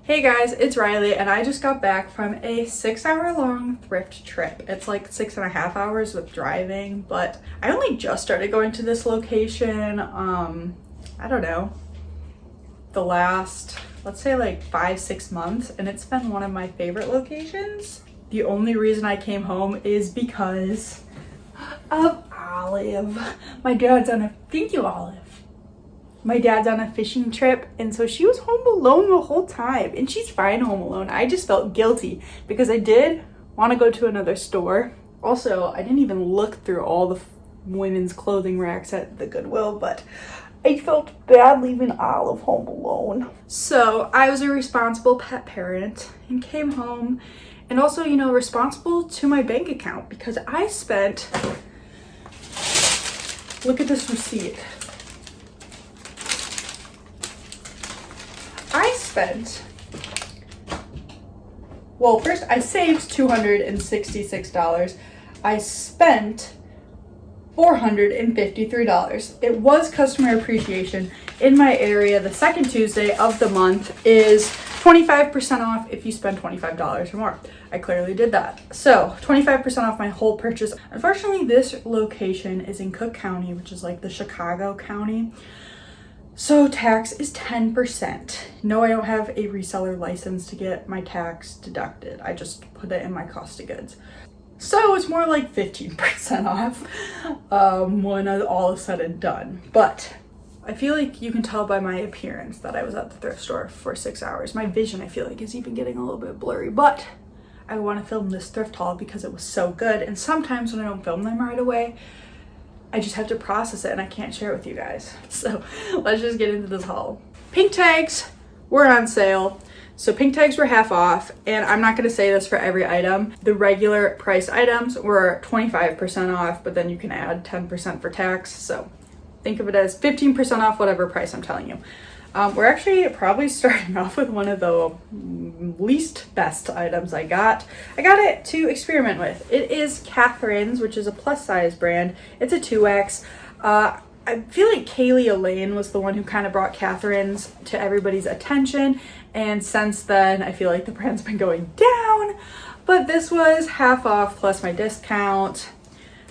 Hey guys, it's Riley and I just got back from a 6-hour long thrift trip. It's like 6.5 hours with driving, but I only just started going to this location, I don't know, the last, let's say like 5-6 months, and it's been one of my favorite locations. The only reason I came home is because of Olive. Thank you, Olive. My dad's on a fishing trip, and so she was home alone the whole time, and she's fine home alone. I just felt guilty because I did want to go to another store. Also, I didn't even look through all the women's clothing racks at the Goodwill, but I felt bad leaving Olive home alone. So I was a responsible pet parent and came home, and also, you know, responsible to my bank account because I spent, look at this receipt. Well, first I saved $266. I spent $453. It was customer appreciation. In my area, the second Tuesday of the month is 25% off if you spend $25 or more. I clearly did that. So 25% off my whole purchase. Unfortunately, this location is in Cook County, which is like the Chicago County. So tax is 10%. No, I don't have a reseller license to get my tax deducted. I just put it in my cost of goods. So it's more like 15% off when all is said and done. But I feel like you can tell by my appearance that I was at the thrift store for 6 hours. My vision, I feel like, is even getting a little bit blurry. But I want to film this thrift haul because it was so good. And sometimes when I don't film them right away, I just have to process it and I can't share it with you guys. So let's just get into this haul. Pink tags were on sale. So pink tags were half off, and I'm not gonna say this for every item. The regular priced items were 25% off, but then you can add 10% for tax. So think of it as 15% off whatever price I'm telling you. We're actually probably starting off with one of the least best items I got. I got it to experiment with. It is Catherine's, which is a plus size brand. It's a 2X. I feel like Kaylee Elaine was the one who kind of brought Catherine's to everybody's attention. And since then, I feel like the brand's been going down. But this was half off plus my discount,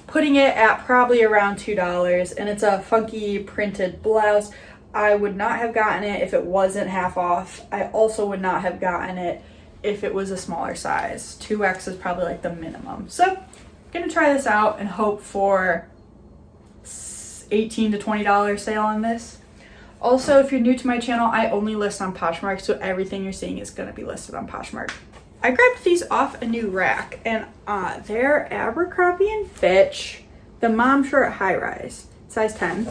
putting it at probably around $2. And it's a funky printed blouse. I would not have gotten it if it wasn't half off. I also would not have gotten it if it was a smaller size. 2X is probably like the minimum. So I'm gonna try this out and hope for $18 to $20 sale on this. Also, if you're new to my channel, I only list on Poshmark, so everything you're seeing is gonna be listed on Poshmark. I grabbed these off a new rack, and they're Abercrombie and Fitch, the mom short high rise, size 10.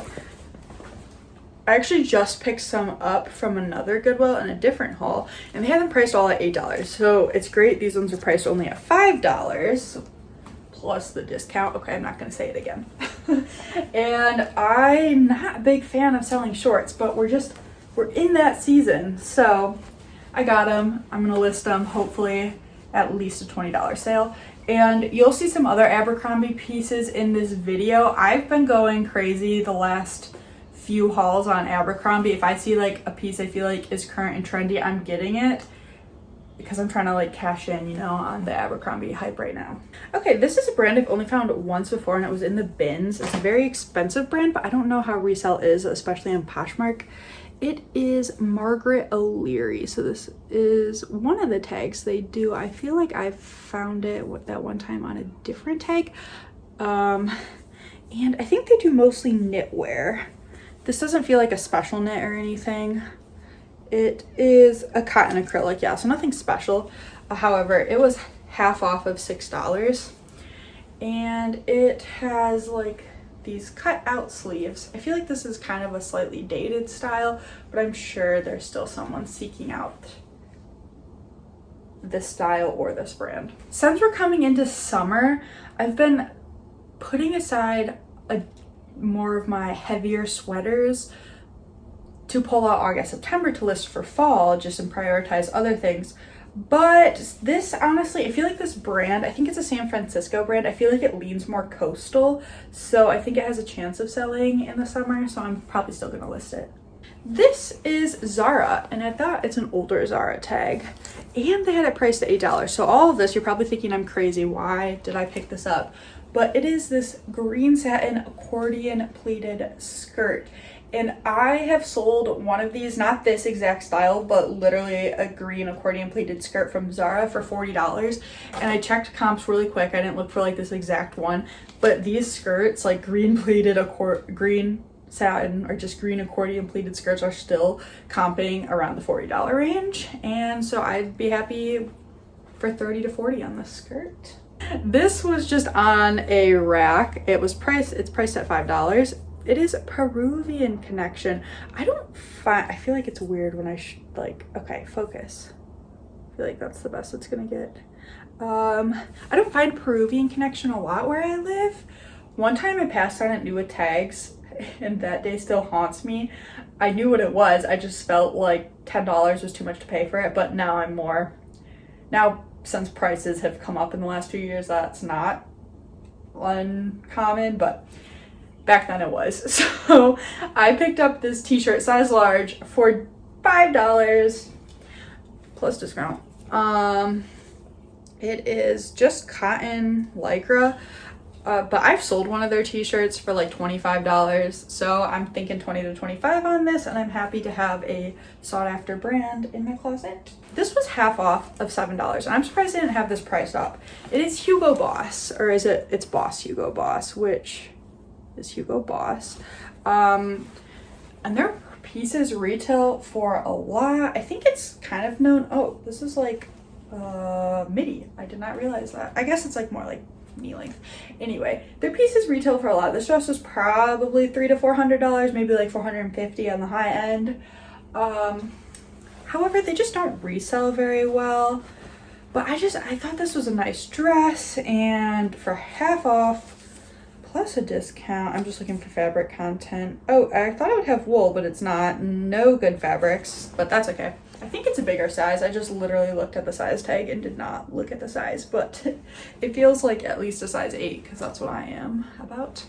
I actually just picked some up from another Goodwill in a different haul, and they had them priced all at $8. So it's great. These ones are priced only at $5 plus the discount. Okay, I'm not going to say it again. And I'm not a big fan of selling shorts, but we're in that season. So I got them. I'm going to list them hopefully at least a $20 sale. And you'll see some other Abercrombie pieces in this video. I've been going crazy the last few hauls on Abercrombie. If I see like a piece I feel like is current and trendy, I'm getting it because I'm trying to like cash in, you know, on the Abercrombie hype right now. Okay, this is a brand I've only found once before, and it was in the bins. It's a very expensive brand, but I don't know how Resell is, especially on Poshmark. It is Margaret O'Leary. So this is one of the tags they do. I feel like I found it that one time on a different tag. And I think they do mostly knitwear. This doesn't feel like a special knit or anything. It is a cotton acrylic, yeah, so nothing special. However, it was half off of $6. And it has like these cut out sleeves. I feel like this is kind of a slightly dated style, but I'm sure there's still someone seeking out this style or this brand. Since we're coming into summer, I've been putting aside more of my heavier sweaters to pull out August, September to list for fall, just and prioritize other things. But this, honestly, I feel like this brand, I think it's a San Francisco brand. I feel like it leans more coastal, so I think it has a chance of selling in the summer, so I'm probably still gonna list it. This is Zara, and I thought it's an older Zara tag, and they had it priced at $8. So all of this, you're probably thinking I'm crazy. Why did I pick this up? But it is this green satin accordion pleated skirt. And I have sold one of these, not this exact style, but literally a green accordion pleated skirt from Zara for $40. And I checked comps really quick. I didn't look for like this exact one, but these skirts, like green pleated green satin or just green accordion pleated skirts, are still comping around the $40 range. And so I'd be happy for 30 to 40 on this skirt. This was just on a rack. It's priced at $5. It is Peruvian Connection. I feel like it's weird when okay, focus. I feel like that's the best it's gonna get. I don't find Peruvian Connection a lot where I live. One time I passed on it new with tags, and that day still haunts me. I knew what it was. I just felt like $10 was too much to pay for it, but now since prices have come up in the last few years, that's not uncommon, but back then it was. So I picked up this t-shirt size large for $5 plus discount. It is just cotton lycra, but I've sold one of their t-shirts for like $25, so I'm thinking 20 to 25 on this, and I'm happy to have a sought after brand in my closet. This was half off of $7, and I'm surprised I didn't have this priced up. It is Hugo Boss, or it's Boss Hugo Boss, which is Hugo Boss. And their pieces retail for a lot. I think it's kind of known. Oh, this is like midi. I did not realize that. I guess it's like more like knee length. Anyway, their pieces retail for a lot. This dress was probably $300 to $400, maybe like $450 on the high end. However, they just don't resell very well. But I thought this was a nice dress, and for half off plus a discount, I'm just looking for fabric content. Oh, I thought it would have wool, but it's not. No good fabrics, but that's okay. I think it's a bigger size. I just literally looked at the size tag and did not look at the size, but it feels like at least a size 8 because that's what I am about.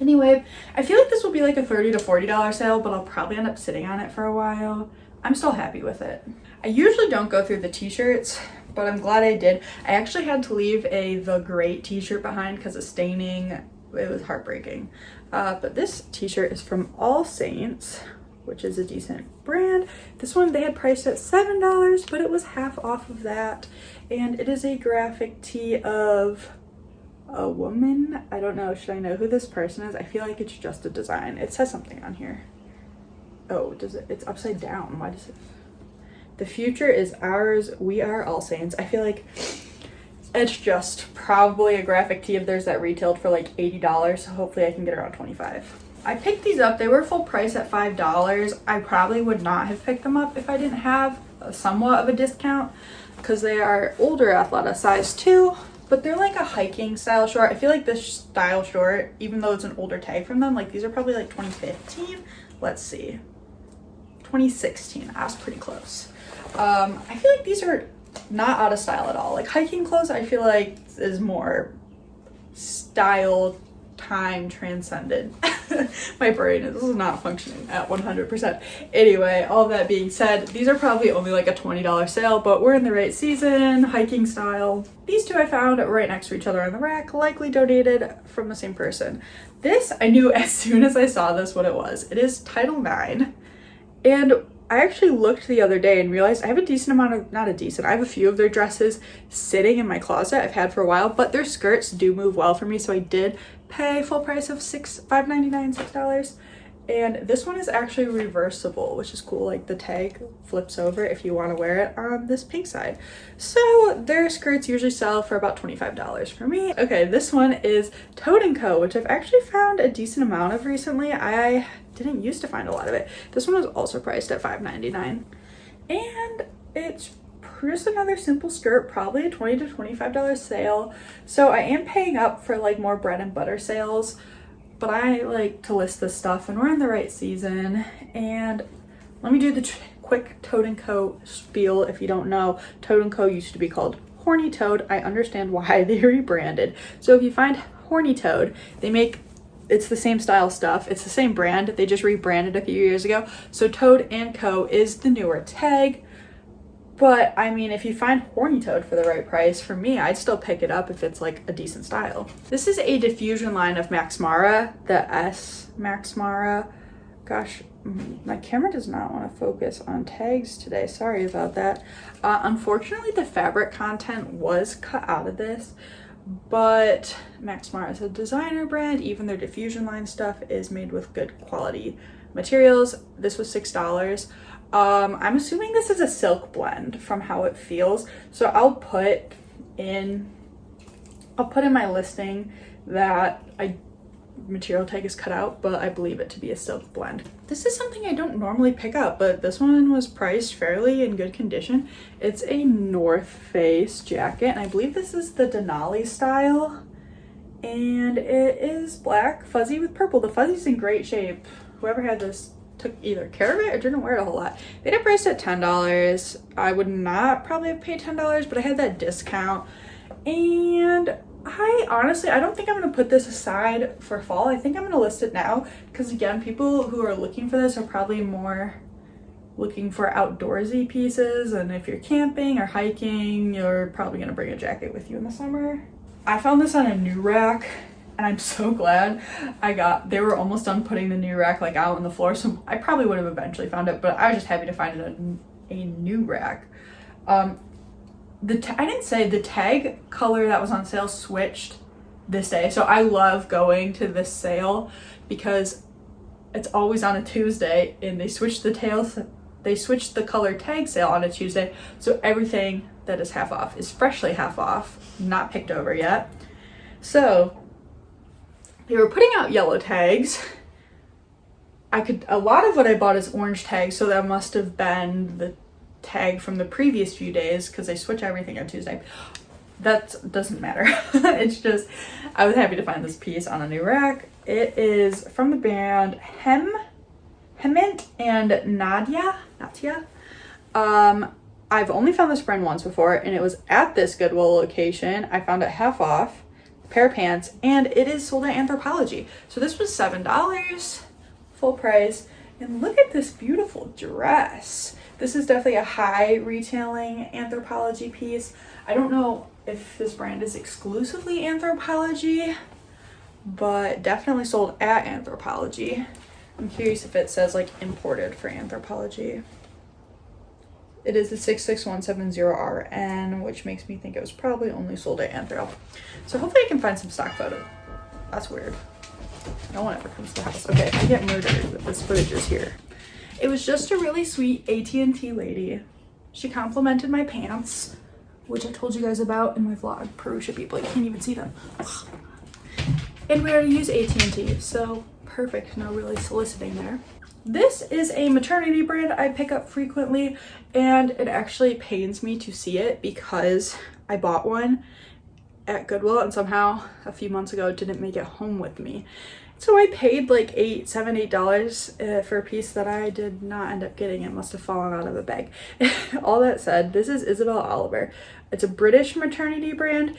Anyway, I feel like this will be like a $30 to $40 sale, but I'll probably end up sitting on it for a while. I'm still happy with it. I usually don't go through the t-shirts, but I'm glad I did. I actually had to leave a The Great t-shirt behind because of staining. It was heartbreaking. But this t-shirt is from All Saints, which is a decent brand. This one they had priced at $7, but it was half off of that. And it is a graphic tee of a woman. I don't know, should I know who this person is? I feel like it's just a design. It says something on here. Oh, does it? It's upside down. Why does it? The future is ours. We are All Saints. I feel like it's just probably a graphic tee of theirs that retailed for like $80. So hopefully I can get around 25. I picked these up. They were full price at $5. I probably would not have picked them up if I didn't have somewhat of a discount because they are older Athleta size 2, but they're like a hiking style short. I feel like this style short, even though it's an older tag from them, like these are probably like 2015. Let's see. 2016. I was pretty close. I feel like these are not out of style at all. Like hiking clothes, I feel like is more style time transcended. My brain is not functioning at 100%. Anyway, all that being said, these are probably only like a $20 sale, but we're in the right season, hiking style. These two I found right next to each other on the rack, likely donated from the same person. This, I knew as soon as I saw this what it was. It is Title IX. And I actually looked the other day and realized I have a decent amount of, I have a few of their dresses sitting in my closet I've had for a while, but their skirts do move well for me, so I did pay full price of $5.99, $6. And this one is actually reversible, which is cool. Like the tag flips over if you want to wear it on this pink side. So their skirts usually sell for about $25 for me. Okay, this one is Toad & Co., which I've actually found a decent amount of recently. I didn't used to find a lot of it. This one was also priced at $5.99. And it's just another simple skirt, probably a $20 to $25 sale. So I am paying up for like more bread and butter sales, but I like to list this stuff and we're in the right season. And let me do the quick Toad & Co. spiel. If you don't know, Toad & Co. used to be called Horny Toad. I understand why they rebranded. So if you find Horny Toad, they make it's the same style stuff. It's the same brand. They just rebranded a few years ago. So Toad & Co. is the newer tag. But I mean, if you find Horny Toad for the right price, for me, I'd still pick it up if it's like a decent style. This is a diffusion line of Max Mara, the S Max Mara. Gosh, my camera does not want to focus on tags today. Sorry about that. Unfortunately, the fabric content was cut out of this, but Max Mara is a designer brand. Even their diffusion line stuff is made with good quality materials. This was $6. I'm assuming this is a silk blend from how it feels. So I'll put in my listing that material tag is cut out, but I believe it to be a silk blend. This is something I don't normally pick up, but this one was priced fairly in good condition. It's a North Face jacket, and I believe this is the Denali style. And it is black, fuzzy with purple. The fuzzy's in great shape. Whoever had this took either care of it or didn't wear it a whole lot. They had it priced at $10. I would not probably have paid $10, but I had that discount. And I don't think I'm going to put this aside for fall. I think I'm going to list it now because, again, people who are looking for this are probably more looking for outdoorsy pieces. And if you're camping or hiking, you're probably going to bring a jacket with you in the summer. I found this on a new rack, and I'm so glad they were almost done putting the new rack like out on the floor. So I probably would have eventually found it, but I was just happy to find it a new rack. I didn't say the tag color that was on sale switched this day. So I love going to this sale because it's always on a Tuesday, and they switched the color tag sale on a Tuesday. So everything that is half off is freshly half off, not picked over yet. So they were putting out yellow tags. A lot of what I bought is orange tags, so that must have been the tag from the previous few days because they switch everything on Tuesday. That doesn't matter. It's just, I was happy to find this piece on a new rack. It is from the brand Hemant and Nadia. I've only found this brand once before, and it was at this Goodwill location. I found it half off, a pair of pants, and it is sold at Anthropologie. So this was $7, full price. And look at this beautiful dress. This is definitely a high retailing Anthropologie piece. I don't know if this brand is exclusively Anthropologie, but definitely sold at Anthropologie. I'm curious if it says like imported for Anthropologie. It is the 66170RN, which makes me think it was probably only sold at Anthro. So hopefully I can find some stock photo. That's weird. No one ever comes to the house. Okay, I get murdered if this footage is here. It was just a really sweet AT&T lady. She complimented my pants, which I told you guys about in my vlog. Perusha people, you can't even see them. And we already use AT&T, so perfect. No really soliciting there. This is a maternity brand I pick up frequently, and it actually pains me to see it because I bought one at Goodwill and somehow a few months ago it didn't make it home with me. So I paid like $8 for a piece that I did not end up getting. It must have fallen out of the bag. All that said, this is Isabel Oliver. It's a British maternity brand.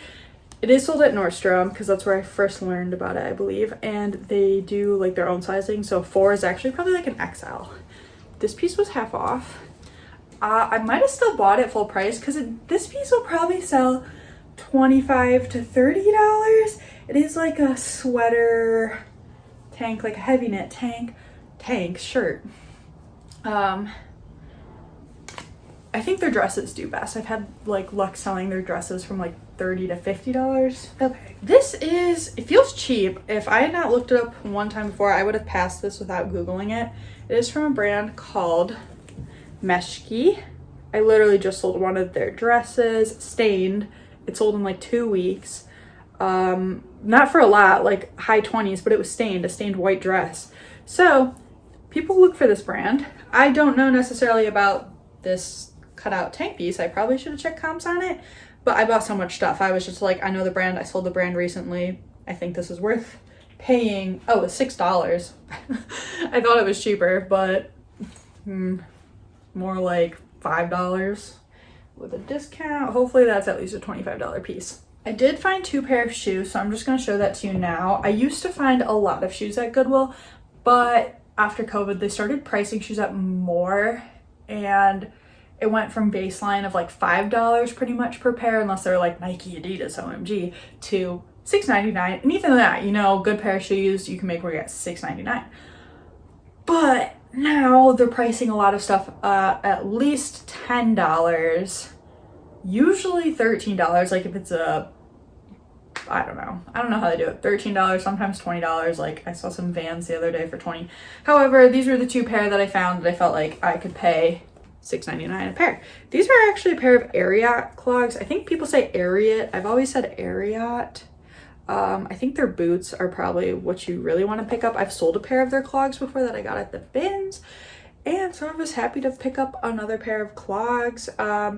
It is sold at Nordstrom because that's where I first learned about it, I believe. And they do like their own sizing. So 4 is actually probably like an XL. This piece was half off. I might have still bought it full price because this piece will probably sell $25 to $30. It is like a sweater tank, like a heavy knit tank shirt. I think their dresses do best. I've had like luck selling their dresses from like $30 to $50. Okay, it feels cheap. If I had not looked it up one time before, I would have passed this without Googling it. It is from a brand called Meshki. I literally just sold one of their dresses, stained. It sold in like 2 weeks. Not for a lot, like high 20s, but it was stained, a stained white dress. So people look for this brand. I don't know necessarily about this cutout tank piece. I probably should have checked comps on it, but I bought so much stuff. I was just like, I know the brand. I sold the brand recently. I think this is worth paying. Oh, it's $6. I thought it was cheaper, but more like $5 with a discount. Hopefully that's at least a $25 piece. I did find 2 pair of shoes, so I'm just going to show that to you now. I used to find a lot of shoes at Goodwill, but after COVID, they started pricing shoes up more, and it went from baseline of like $5 pretty much per pair, unless they're like Nike, Adidas, OMG, to $6.99. And even that, you know, good pair of shoes you can make where you get $6.99. But now they're pricing a lot of stuff at least $10, usually $13. Like if it's a, I don't know how they do it. $13, sometimes $20. Like I saw some Vans the other day for $20. However, these were the 2 pair that I found that I felt like I could pay $6.99 a pair. These are actually a pair of Ariat clogs. I think people say Ariat. I've always said Ariat. I think their boots are probably what you really want to pick up. I've sold a pair of their clogs before that I got at the bins, and so I was happy to pick up another pair of clogs. I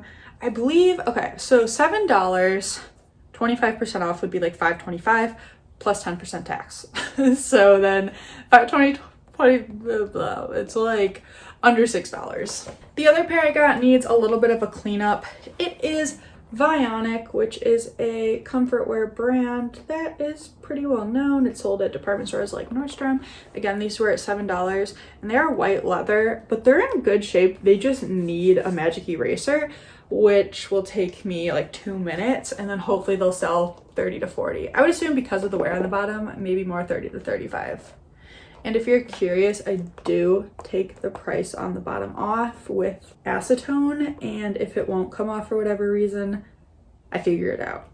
believe, okay, so $7, 25% off would be like $5.25 plus 10% tax. So then $5.20, it's like under $6. The other pair I got needs a little bit of a cleanup. It is Vionic, which is a comfort wear brand that is pretty well known. It's sold at department stores like Nordstrom. Again, these were at $7, and they are white leather, but they're in good shape. They just need a magic eraser, which will take me like 2 minutes, and then hopefully they'll sell 30 to 40. I would assume because of the wear on the bottom, maybe more 30 to 35. And if you're curious, I do take the price on the bottom off with acetone, and if it won't come off for whatever reason, I figure it out.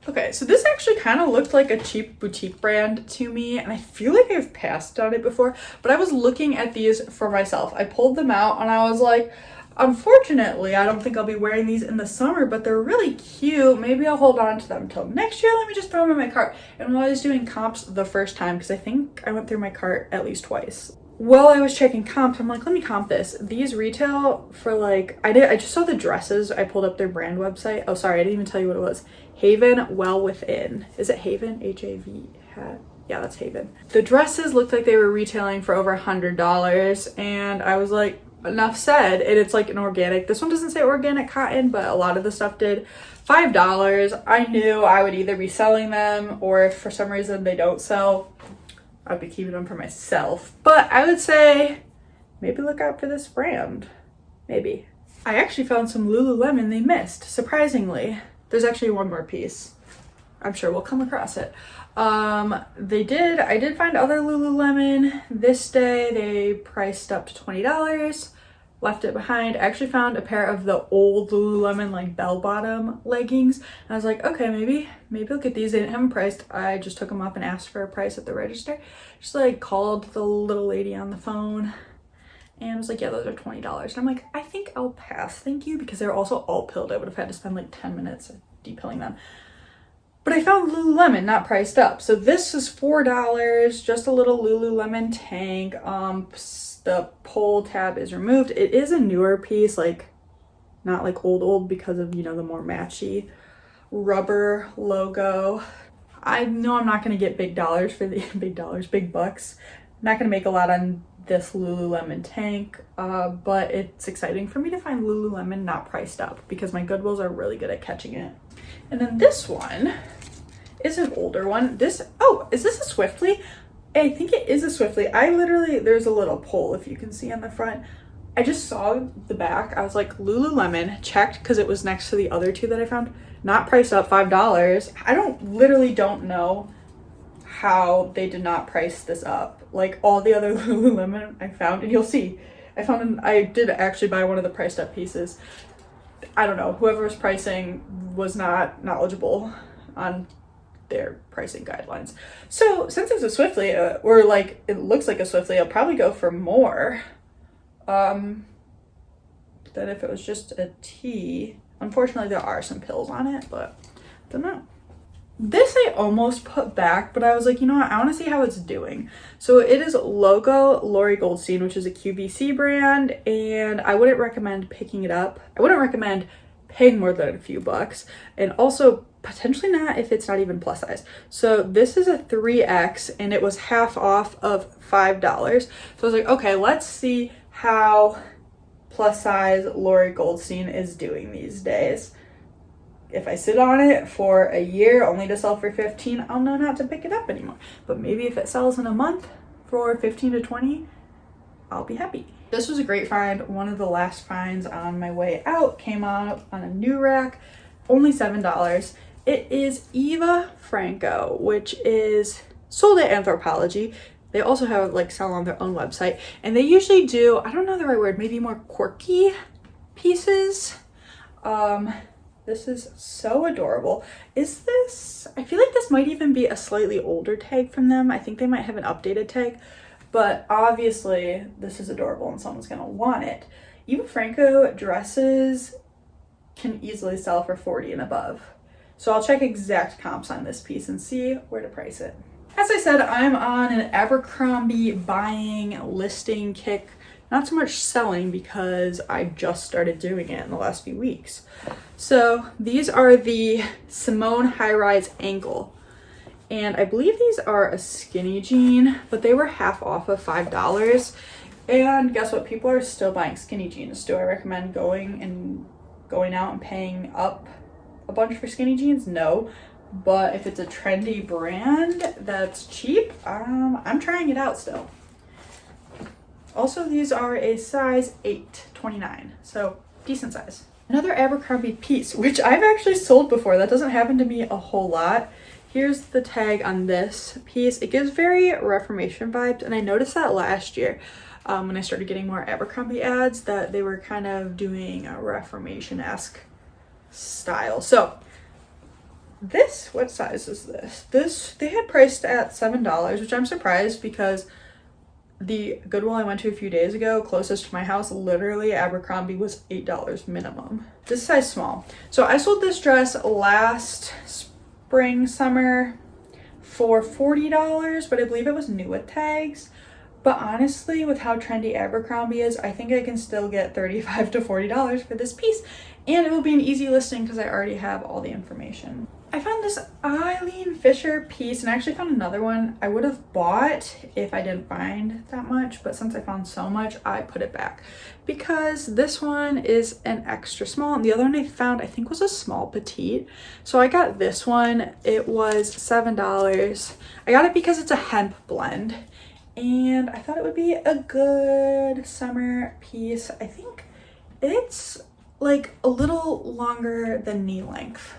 Okay, so this actually kind of looked like a cheap boutique brand to me, and I feel like I've passed on it before, but I was looking at these for myself. I pulled them out and I was like, unfortunately, I don't think I'll be wearing these in the summer, but they're really cute. Maybe I'll hold on to them until next year. Let me just throw them in my cart. And while I was doing comps the first time, because I think I went through my cart at least twice, while I was checking comps, I'm like, let me comp this. These retail for like, I just saw the dresses. I pulled up their brand website. Oh, sorry, I didn't even tell you what it was. Haven Well Within. Is it Haven? H-A-V. Yeah, that's Haven. The dresses looked like they were retailing for over $100, and I was like, enough said. And it's like an organic, this one doesn't say organic cotton, but a lot of the stuff did. $5. I knew I would either be selling them, or if for some reason they don't sell, I'd be keeping them for myself. But I would say maybe look out for this brand. Maybe. I actually found some Lululemon they missed, surprisingly. There's actually one more piece. I'm sure we'll come across it. I did find other Lululemon this day. They priced up to $20, left it behind. I actually found a pair of the old Lululemon like bell bottom leggings, and I was like, okay, maybe I'll get these. They didn't have them priced. I just took them up and asked for a price at the register. Just like called the little lady on the phone and was like, yeah, those are $20. And I'm like, I think I'll pass, thank you, because they're also all pilled. I would have had to spend like 10 minutes depilling them. But I found Lululemon not priced up. So this is $4, just a little Lululemon tank. The pull tab is removed. It is a newer piece, like not like old because of, you know, the more matchy rubber logo. I know I'm not going to get big dollars for the big bucks. I'm not going to make a lot on this Lululemon tank, but it's exciting for me to find Lululemon not priced up because my Goodwills are really good at catching it. And then this one is an older one. Is this a Swiftly? I think it is a Swiftly. There's a little pole if you can see on the front. I just saw the back. I was like, Lululemon, checked because it was next to the other two that I found. Not priced up, $5. I literally don't know how they did not price this up. Like all the other Lululemon I found, and you'll see, I did actually buy one of the priced up pieces. I don't know, whoever was pricing was not knowledgeable on their pricing guidelines. So since it's a Swiftly, or like it looks like a Swiftly, I'll probably go for more than if it was just a T. Unfortunately, there are some pills on it, but I don't know. This I almost put back, but I was like, you know what? I want to see how it's doing. So it is Logo Lori Goldstein, which is a QVC brand, and I wouldn't recommend picking it up. I wouldn't recommend paying more than a few bucks, and also potentially not if it's not even plus size. So this is a 3X, and it was half off of $5. So I was like, okay, let's see how plus size Lori Goldstein is doing these days. if I sit on it for a year only to sell for 15, I'll know not to pick it up anymore. But maybe if it sells in a month for 15 to 20, I'll be happy. This was a great find. One of the last finds on my way out came out on a new rack, only $7. It is Eva Franco, which is sold at Anthropology. They also have like sell on their own website, and they usually do, I don't know the right word, maybe more quirky pieces. This is so adorable. Is this, I feel like this might even be a slightly older tag from them. I think they might have an updated tag, but obviously this is adorable and someone's gonna want it. Eva Franco dresses can easily sell for 40 and above. So I'll check exact comps on this piece and see where to price it. As I said, I'm on an Abercrombie buying listing kick. Not so much selling because I just started doing it in the last few weeks. So these are the Simone high-rise ankle. And I believe these are a skinny jean, but they were half off of $5. And guess what? People are still buying skinny jeans. Do I recommend going out and paying up a bunch for skinny jeans? No. But if it's a trendy brand that's cheap, I'm trying it out still. Also, these are a size 8, 29, so decent size. Another Abercrombie piece, which I've actually sold before. That doesn't happen to me a whole lot. Here's the tag on this piece. It gives very Reformation vibes, and I noticed that last year when I started getting more Abercrombie ads, that they were kind of doing a Reformation-esque style. So this, what size is this? This, they had priced at $7, which I'm surprised because the Goodwill I went to a few days ago, closest to my house, literally Abercrombie was $8 minimum. This is size small. So I sold this dress last spring, summer for $40, but I believe it was new with tags. But honestly, with how trendy Abercrombie is, I think I can still get $35 to $40 for this piece. And it will be an easy listing because I already have all the information. I found this Eileen Fisher piece, and I actually found another one I would have bought if I didn't find that much, but since I found so much, I put it back because this one is an extra small, and the other one I found I think was a small petite. So I got this one. It was $7. I got it because it's a hemp blend, and I thought it would be a good summer piece. I think it's like a little longer than knee length.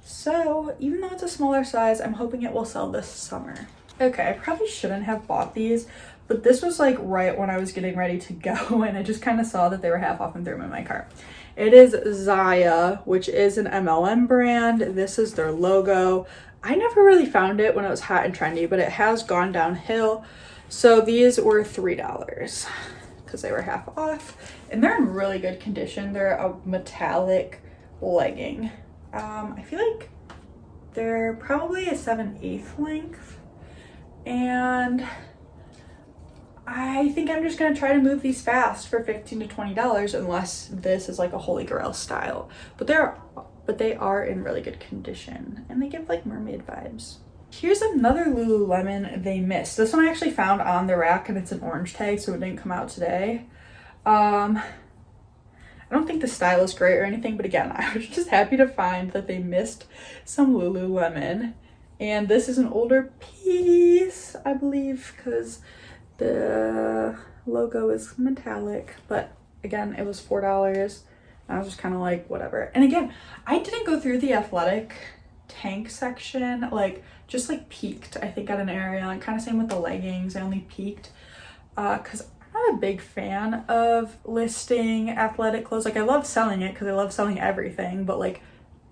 So even though it's a smaller size, I'm hoping it will sell this summer. Okay, I probably shouldn't have bought these, but this was like right when I was getting ready to go, and I just kind of saw that they were half off and threw them in my cart. It is Zaya, which is an MLM brand. This is their logo. I never really found it when it was hot and trendy, but it has gone downhill. So these were $3 because they were half off, and they're in really good condition. They're a metallic legging. I feel like they're probably a 7/8 length, and I think I'm just gonna try to move these fast for $15 to $20 unless this is like a holy grail style. But they are in really good condition, and they give like mermaid vibes. Here's another Lululemon they missed. This one I actually found on the rack, and it's an orange tag, so it didn't come out today. I don't think the style is great or anything, but again, I was just happy to find that they missed some Lululemon. And this is an older piece, I believe, because the logo is metallic. But again, it was $4. I was just kind of like, whatever. And again, I didn't go through the athletic tank section, like just like peeked, I think, at an area. And kind of same with the leggings, I only peeked because I'm not a big fan of listing athletic clothes. Like I love selling it because I love selling everything, but like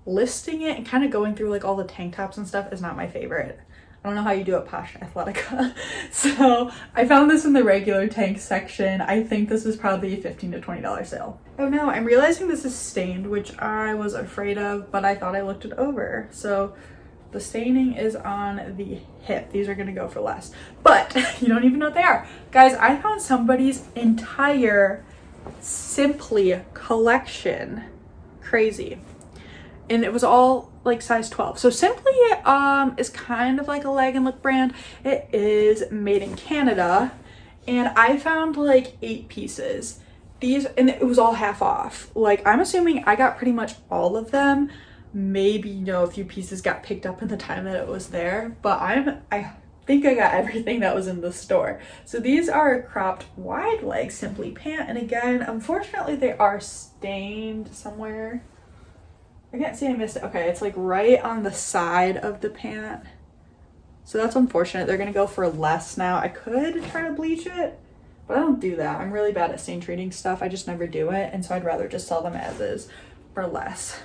listing it and kind of going through like all the tank tops and stuff is not my favorite. I don't know how you do it Posh Athletica. So I found this in the regular tank section. I think this is probably a $15 to $20 sale. Oh no, I'm realizing this is stained, which I was afraid of, but I thought I looked it over. So the staining is on the hip. These are gonna go for less, but you don't even know what they are. Guys, I found somebody's entire Simply collection. Crazy. And it was all like size 12. So Simply is kind of like a leg and look brand. It is made in Canada, and I found like 8 pieces. These, and it was all half off. Like I'm assuming I got pretty much all of them, maybe, you know, a few pieces got picked up in the time that it was there, but I think I got everything that was in the store. So these are a cropped wide leg simply pant, and again, unfortunately they are stained somewhere. I can't see I missed it. Okay, it's like right on the side of the pant. So that's unfortunate. They're gonna go for less now. I could try to bleach it, but I don't do that. I'm really bad at stain treating stuff. I just never do it, and so I'd rather just sell them as is for less.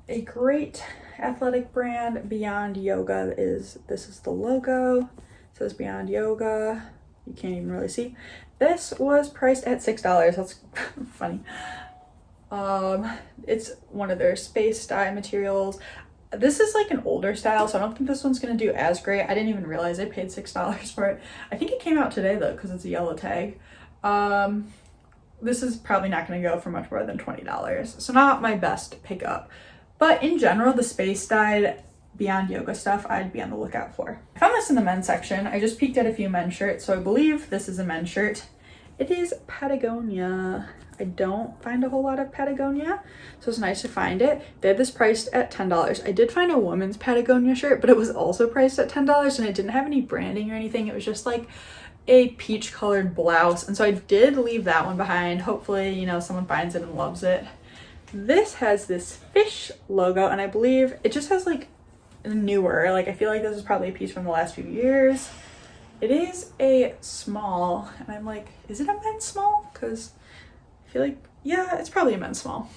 A great athletic brand, Beyond Yoga, this is the logo. It says Beyond Yoga. You can't even really see. This was priced at $6. That's funny. It's one of their space dye materials. This is like an older style, so I don't think this one's gonna do as great. I didn't even realize I paid $6 for it. I think it came out today though, because it's a yellow tag. This is probably not gonna go for much more than $20, so not my best pickup. But in general, the space dyed Beyond Yoga stuff, I'd be on the lookout for. I found this in the men's section. I just peeked at a few men's shirts, so I believe this is a men's shirt. It is Patagonia. I don't find a whole lot of Patagonia, so it's nice to find it. They had this priced at $10. I did find a woman's Patagonia shirt, but it was also priced at $10, and it didn't have any branding or anything. It was just like a peach colored blouse, and so I did leave that one behind. Hopefully, you know, someone finds it and loves it. This has this fish logo, and I believe it just has like newer, like I feel like this is probably a piece from the last few years. It is a small, and I'm like, is it a men's small? Because I feel like, yeah, it's probably a men's small.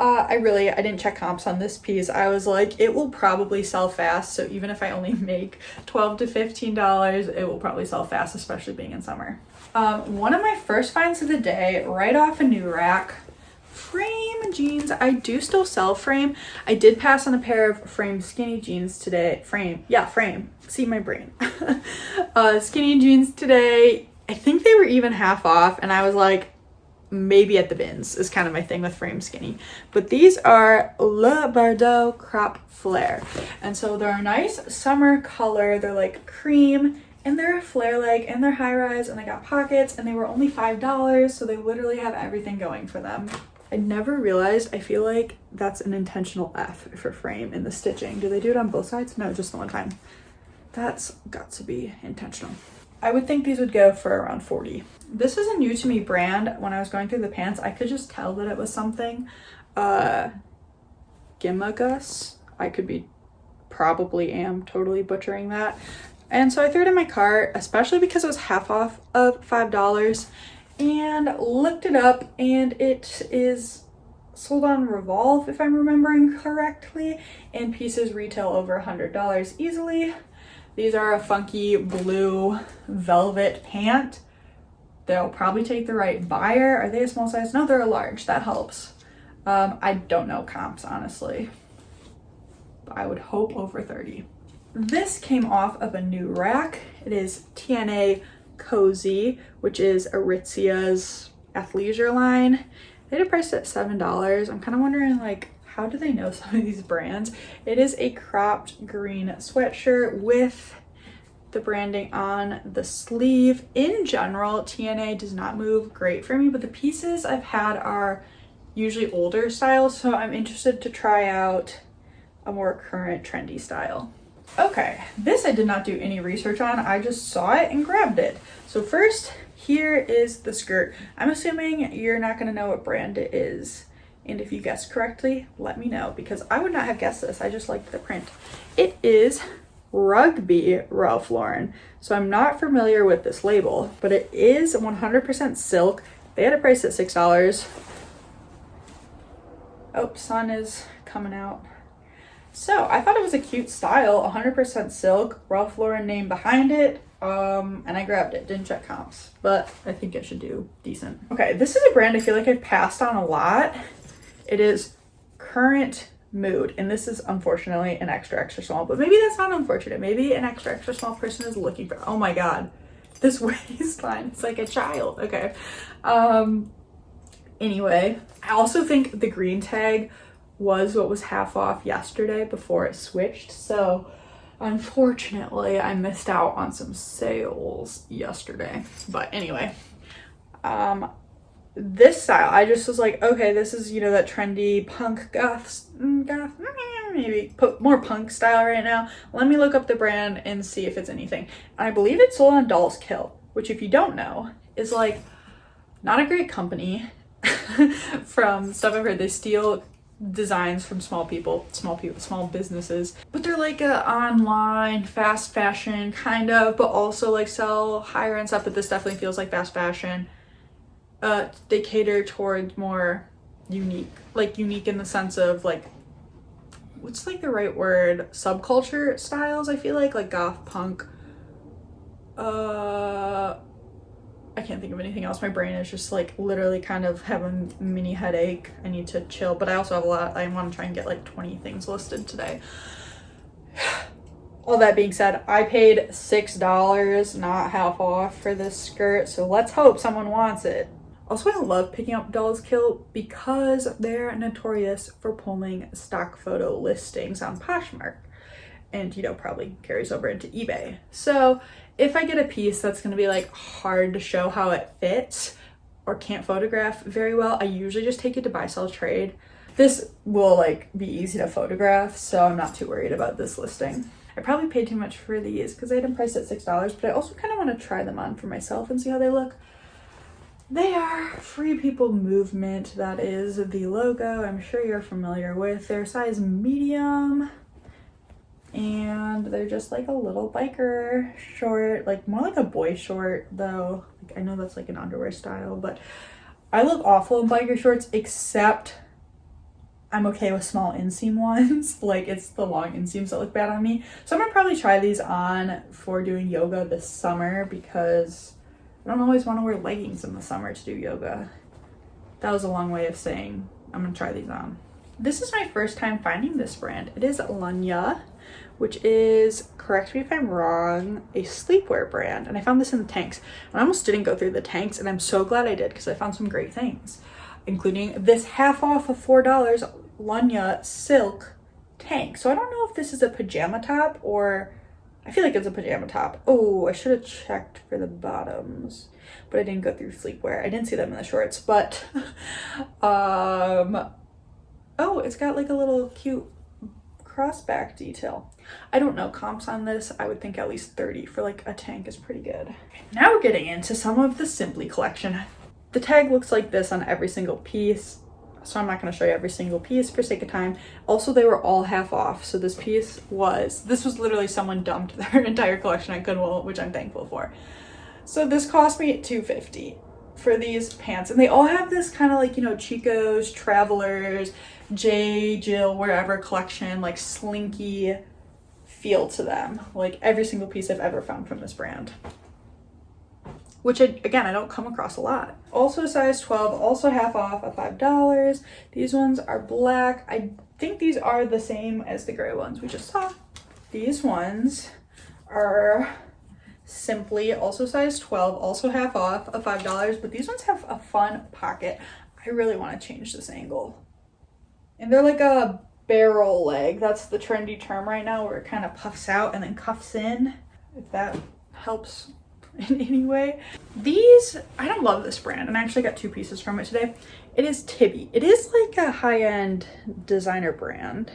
I didn't check comps on this piece. I was like, it will probably sell fast, so even if I only make $12 to $15, it will probably sell fast, especially being in summer. One of my first finds of the day, right off a new rack, Frame jeans. I do still sell Frame. I did pass on a pair of Frame skinny jeans today. Frame. See my brain. Skinny jeans today. I think they were even half off, and I was like, maybe at the bins is kind of my thing with Frame skinny. But these are Le Bordeaux Crop Flare, and so they're a nice summer color. They're like cream, and they're a flare leg, and they're high rise, and they got pockets, and they were only $5, so they literally have everything going for them. I never realized, I feel like that's an intentional F for Frame in the stitching. Do they do it on both sides? No, just the one time. That's got to be intentional. I would think these would go for around $40. This is a new to me brand. When I was going through the pants, I could just tell that it was something. Gimagus. I could be, probably am totally butchering that. And so I threw it in my cart, especially because it was half off of $5, and looked it up, and it is sold on Revolve, if I'm remembering correctly, and pieces retail over $100 easily. These are a funky blue velvet pant. They'll probably take the right buyer. Are they a small size? No, they're a large. That helps. I don't know comps, honestly. But I would hope over 30. This came off of a new rack. It is TNA Cozy, which is Aritzia's athleisure line. They had it priced at $7. I'm kind of wondering, like, how do they know some of these brands? It is a cropped green sweatshirt with the branding on the sleeve. In general, TNA does not move great for me, but the pieces I've had are usually older styles, so I'm interested to try out a more current trendy style. Okay, this I did not do any research on. I just saw it and grabbed it. So first, here is the skirt. I'm assuming you're not gonna know what brand it is. And if you guessed correctly, let me know, because I would not have guessed this. I just liked the print. It is Rugby Ralph Lauren. So I'm not familiar with this label, but it is 100% silk. They had it priced at $6. Oh, sun is coming out. So I thought it was a cute style, 100% silk, Ralph Lauren name behind it, and I grabbed it. Didn't check comps, but I think it should do decent. Okay, this is a brand I feel like I've passed on a lot. It is Current Mood, and this is unfortunately an extra small, but maybe that's not unfortunate. Maybe an extra small person is looking for, oh my god, this waistline, it's like a child. Okay. Anyway, I also think the green tag was what was half off yesterday before it switched, so unfortunately I missed out on some sales yesterday. But anyway, this style, I just was like, okay, this is, you know, that trendy punk goth, maybe put more punk style right now. Let me look up the brand and see if it's anything. And I believe it's sold on Dolls Kill, which, if you don't know, is like not a great company. From stuff I've heard, they steal designs from small businesses, but they're like a online fast fashion kind of, but also like sell higher end stuff. But this definitely feels like fast fashion. They cater towards more unique in the sense of like, what's like the right word, subculture styles. I feel like goth punk. I can't think of anything else. My brain is just like literally kind of having a mini headache. I need to chill, but I also have a lot. I want to try and get like 20 things listed today. All that being said, I paid $6, not half off, for this skirt, so let's hope someone wants it. Also, I love picking up Dolls Kill because they're notorious for pulling stock photo listings on Poshmark, and, you know, probably carries over into eBay. So if I get a piece that's going to be like hard to show how it fits or can't photograph very well, I usually just take it to buy, sell, trade. This will like be easy to photograph, so I'm not too worried about this listing. I probably paid too much for these because I had them priced at $6, but I also kind of want to try them on for myself and see how they look. They are Free People Movement. That is the logo. I'm sure you're familiar with. They're size medium, and they're just like a little biker short, like more like a boy short though. Like, I know that's like an underwear style, but I look awful in biker shorts, except I'm okay with small inseam ones. Like, it's the long inseams that look bad on me. So I'm gonna probably try these on for doing yoga this summer, because I don't always want to wear leggings in the summer to do yoga. That was a long way of saying I'm gonna try these on. This is my first time finding this brand. It is Lanya, which is, correct me if I'm wrong, a sleepwear brand. And I found this in the tanks. I almost didn't go through the tanks, and I'm so glad I did because I found some great things, including this half off of $4 Lanya silk tank. So I don't know if this is a pajama top, or I feel like it's a pajama top. Oh, I should have checked for the bottoms, but I didn't go through sleepwear. I didn't see them in the shorts, but oh, it's got like a little cute crossback detail. I don't know comps on this. I would think at least 30 for like a tank is pretty good. Now we're getting into some of the Simply collection. The tag looks like this on every single piece, so I'm not going to show you every single piece for sake of time. Also, they were all half off, so this was literally someone dumped their entire collection at Goodwill, which I'm thankful for. So this cost me $2.50 for these pants, and they all have this kind of like, you know, Chico's, Travelers, J. Jill, wherever collection, like slinky feel to them. Like every single piece I've ever found from this brand, which again, I don't come across a lot. Also size 12, also half off at $5. These ones are black. I think these are the same as the gray ones we just saw. These ones are Simply, also size 12, also half off at $5, but these ones have a fun pocket. I really want to change this angle. And they're like a barrel leg. That's the trendy term right now, where it kind of puffs out and then cuffs in, if that helps in any way. These, I don't love this brand, and I actually got 2 pieces from it today. It is Tibby. It is like a high-end designer brand.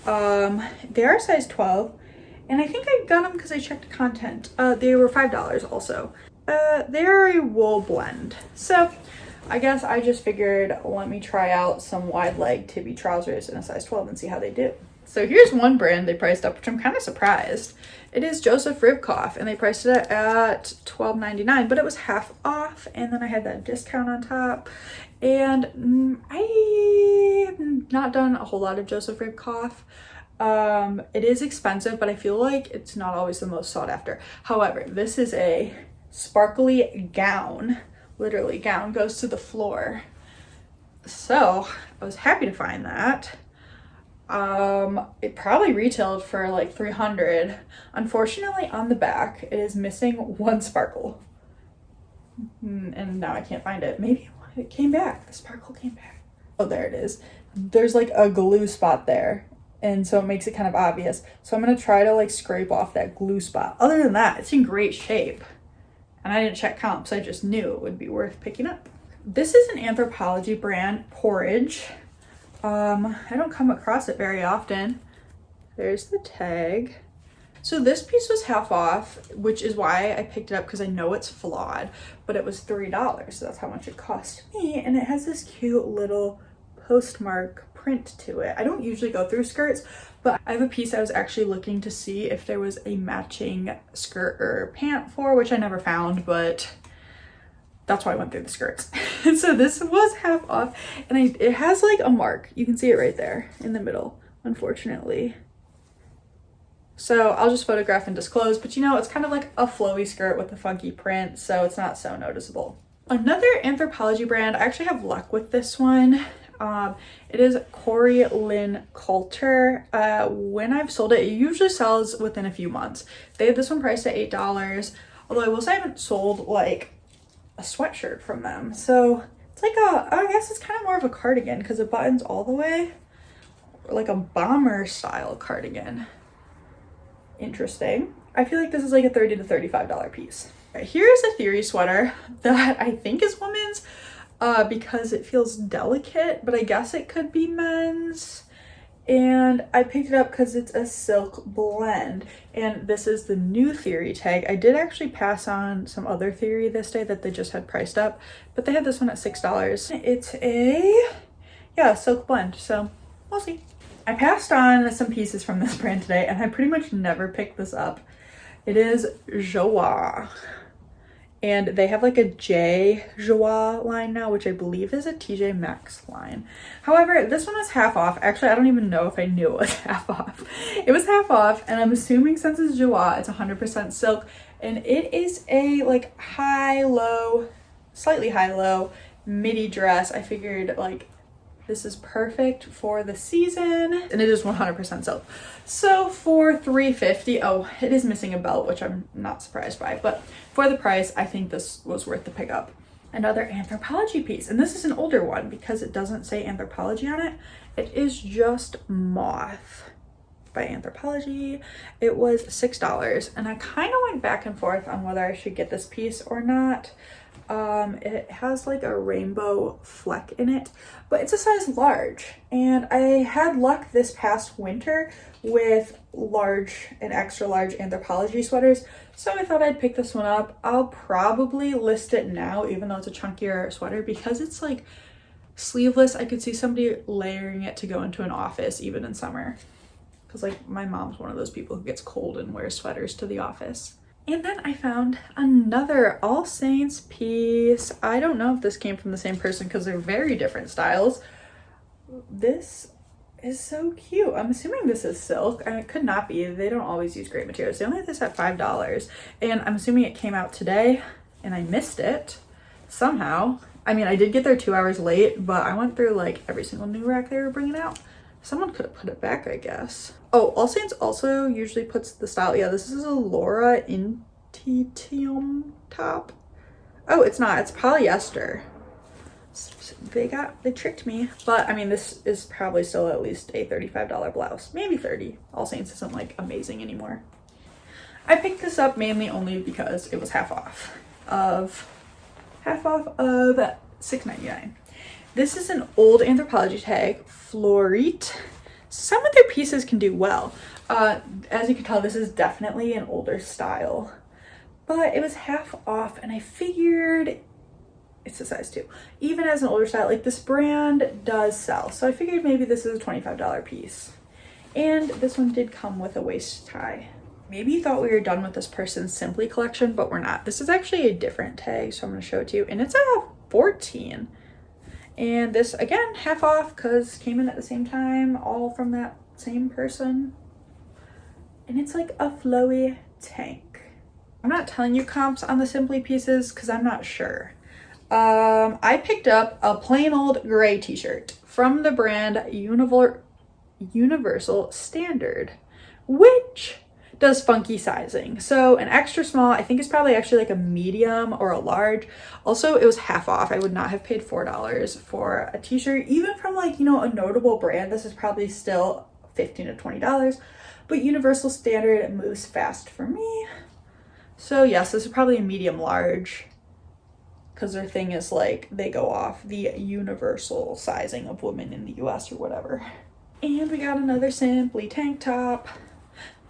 They are size 12, and I think I got them because I checked the content. They were $5 also. They're a wool blend. So I guess I just figured, let me try out some wide leg Tibby trousers in a size 12 and see how they do. So here's one brand they priced up, which I'm kind of surprised. It is Joseph Ribkoff, and they priced it at $12.99, but it was half off, and then I had that discount on top. And I have not done a whole lot of Joseph Ribkoff. It is expensive, but I feel like it's not always the most sought after. However, this is a sparkly gown. Literally, gown goes to the floor. So I was happy to find that. It probably retailed for like $300. Unfortunately, on the back, it is missing one sparkle. And now I can't find it. Maybe it came back. The sparkle came back. Oh, there it is. There's like a glue spot there, and so it makes it kind of obvious. So I'm gonna try to like scrape off that glue spot. Other than that, it's in great shape. And I didn't check comps. I just knew it would be worth picking up. This is an Anthropologie brand, Porridge. I don't come across it very often. There's the tag. So this piece was half off, which is why I picked it up, because I know it's flawed, but it was $3, so that's how much it cost me. And it has this cute little postmark print to it. I don't usually go through skirts, but I have a piece I was actually looking to see if there was a matching skirt or pant for, which I never found, but that's why I went through the skirts. And so this was half off, and it has like a mark. You can see it right there in the middle, unfortunately. So I'll just photograph and disclose, but you know, it's kind of like a flowy skirt with a funky print, so it's not so noticeable. Another Anthropologie brand, I actually have luck with this one. It is Corey Lynn Coulter. When I've sold it, it usually sells within a few months. They had this one priced at $8, although I will say I haven't sold like a sweatshirt from them. So it's like I guess it's kind of more of a cardigan because it buttons all the way, like a bomber style cardigan. Interesting. I feel like this is like a $30 to $35 piece. Right, here's a theory sweater that I think is women's because it feels delicate, but I guess it could be men's. And I picked it up because it's a silk blend, and this is the new theory tag. I did actually pass on some other theory this day that they just had priced up, but they had this one at $6. It's a silk blend, so we'll see. I passed on some pieces from this brand today, and I pretty much never picked this up. It is Joie, and they have like a J Joie line now, which I believe is a TJ Maxx line. However, this one is half off. Actually, I don't even know if I knew it was half off. It was half off, and I'm assuming since it's Joie, it's 100% silk, and it is a like high-low, slightly high-low midi dress. I figured like this is perfect for the season, and it is 100% silk. So for $3.50, oh, it is missing a belt, which I'm not surprised by, but for the price, I think this was worth the pickup. Another Anthropologie piece, and this is an older one because it doesn't say Anthropologie on it. It is just Moth by Anthropologie. It was $6, and I kind of went back and forth on whether I should get this piece or not. It has like a rainbow fleck in it, but it's a size large, and I had luck this past winter with large and extra large Anthropologie sweaters, so I thought I'd pick this one up. I'll probably list it now, even though it's a chunkier sweater, because it's like sleeveless. I could see somebody layering it to go into an office even in summer, because like my mom's one of those people who gets cold and wears sweaters to the office. And then I found another All Saints piece. I don't know if this came from the same person because they're very different styles. This is so cute. I'm assuming this is silk, and it could not be. They don't always use great materials. They only have this at $5, and I'm assuming it came out today, and I missed it somehow. I mean, I did get there 2 hours late, but I went through like every single new rack they were bringing out. Someone could have put it back, I guess. Oh, All Saints also usually puts the style. Yeah, this is a Laura Intitium top. Oh, it's not. It's polyester. They tricked me. But I mean, this is probably still at least a $35 blouse. Maybe 30. All Saints isn't like amazing anymore. I picked this up mainly only because it was half off of $6.99. This is an old Anthropologie tag, Florite. Some of their pieces can do well. As you can tell, this is definitely an older style, but it was half off, and I figured it's a size 2. Even as an older style, like this brand does sell, so I figured maybe this is a $25 piece. And this one did come with a waist tie. Maybe you thought we were done with this person's Simply collection, but we're not. This is actually a different tag, so I'm going to show it to you, and it's a 14. And this, again, half off because came in at the same time, all from that same person. And it's like a flowy tank. I'm not telling you comps on the Simply pieces because I'm not sure. I picked up a plain old gray t-shirt from the brand Universal Standard, which does funky sizing. So an extra small, I think is probably actually like a medium or a large. Also, it was half off. I would not have paid $4 for a t-shirt, even from like, you know, a notable brand. This is probably still $15 to $20, but Universal Standard moves fast for me. So yes, this is probably a medium large because their thing is like they go off the universal sizing of women in the US or whatever. And we got another Simply tank top.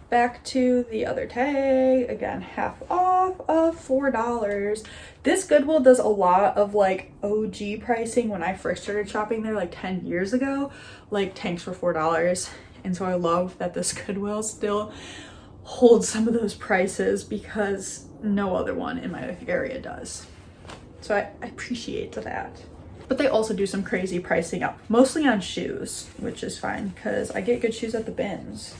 Back to the other tag, again, half off of $4. This Goodwill does a lot of like OG pricing. When I first started shopping there like 10 years ago, like tanks for $4. And so I love that this Goodwill still holds some of those prices because no other one in my area does. So I appreciate that. But they also do some crazy pricing up, mostly on shoes, which is fine because I get good shoes at the bins.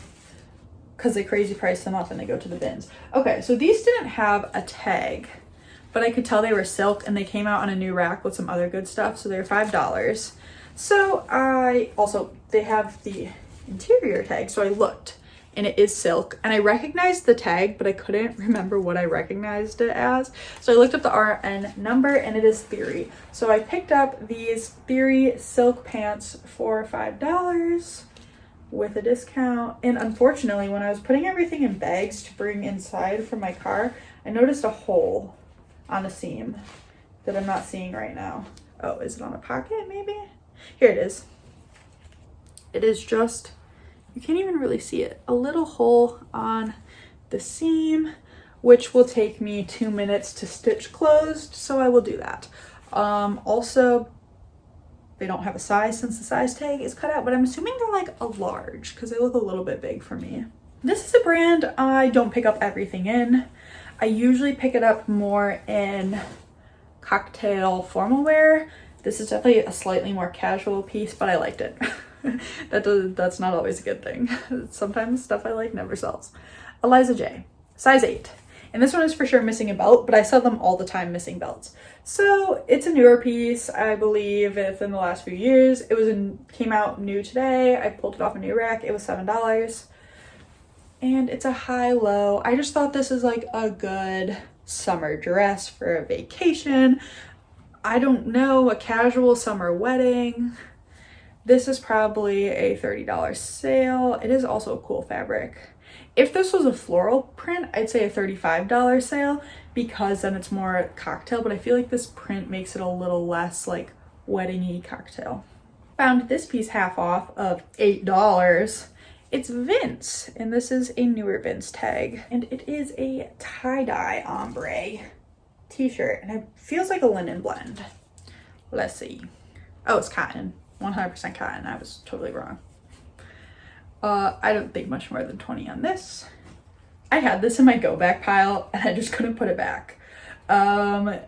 Because they crazy price them up and they go to the bins. Okay, so these didn't have a tag, but I could tell they were silk and they came out on a new rack with some other good stuff, so they're $5. So they have the interior tag, so I looked and it is silk and I recognized the tag, but I couldn't remember what I recognized it as. So I looked up the RN number and it is Theory. So I picked up these Theory silk pants for $5. With a discount. And unfortunately, when I was putting everything in bags to bring inside from my car, I noticed a hole on a seam that I'm not seeing right now. Oh, is it on a pocket maybe? Here it is. It is just, you can't even really see it. A little hole on the seam, which will take me 2 minutes to stitch closed, so I will do that. Also, they don't have a size since the size tag is cut out, but I'm assuming they're like a large because they look a little bit big for me. This is a brand I don't pick up everything in. I usually pick it up more in cocktail formal wear. This is definitely a slightly more casual piece, but I liked it. That's not always a good thing. Sometimes stuff I like never sells. Eliza J, size 8. And this one is for sure missing a belt, but I sell them all the time missing belts. So it's a newer piece, I believe, within the last few years. Came out new today. I pulled it off a new rack. It was $7. And it's a high-low. I just thought this is like a good summer dress for a vacation. I don't know, a casual summer wedding. This is probably a $30 sale. It is also a cool fabric. If this was a floral print, I'd say a $35 sale because then it's more cocktail, but I feel like this print makes it a little less like wedding-y cocktail. Found this piece half off of $8. It's Vince, and this is a newer Vince tag, and it is a tie-dye ombre t-shirt, and it feels like a linen blend. Let's see. Oh, it's cotton, 100% cotton. I was totally wrong. I don't think much more than 20 on this. I had this in my go back pile and I just couldn't put it back. And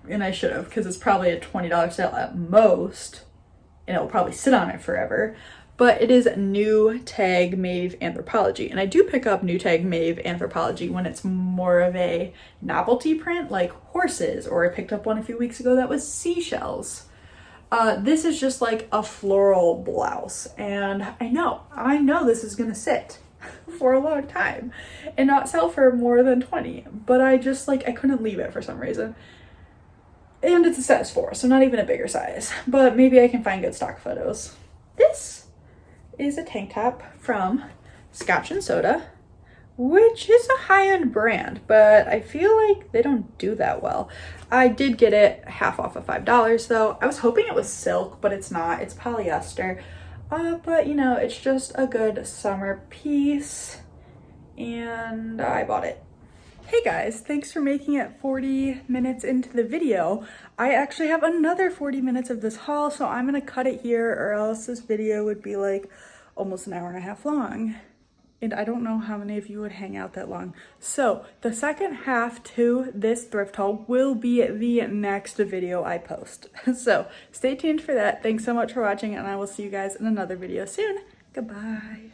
I should have, because it's probably a $20 sale at most, and it'll probably sit on it forever. But it is New Tag Maeve Anthropologie. And I do pick up New Tag Maeve Anthropologie when it's more of a novelty print, like horses, or I picked up one a few weeks ago that was seashells. This is just like a floral blouse, and I know this is gonna sit for a long time and not sell for more than 20, but I couldn't leave it for some reason. And it's a size 4, so not even a bigger size, but maybe I can find good stock photos. This is a tank top from Scotch and Soda, which is a high-end brand, but I feel like they don't do that well. I did get it half off of $5 though. I was hoping it was silk, but it's not. It's polyester. But you know, it's just a good summer piece, and I bought it. Hey guys, thanks for making it 40 minutes into the video. I actually have another 40 minutes of this haul, so I'm gonna cut it here or else this video would be like almost an hour and a half long. And I don't know how many of you would hang out that long. So the second half to this thrift haul will be the next video I post. So stay tuned for that. Thanks so much for watching, and I will see you guys in another video soon. Goodbye.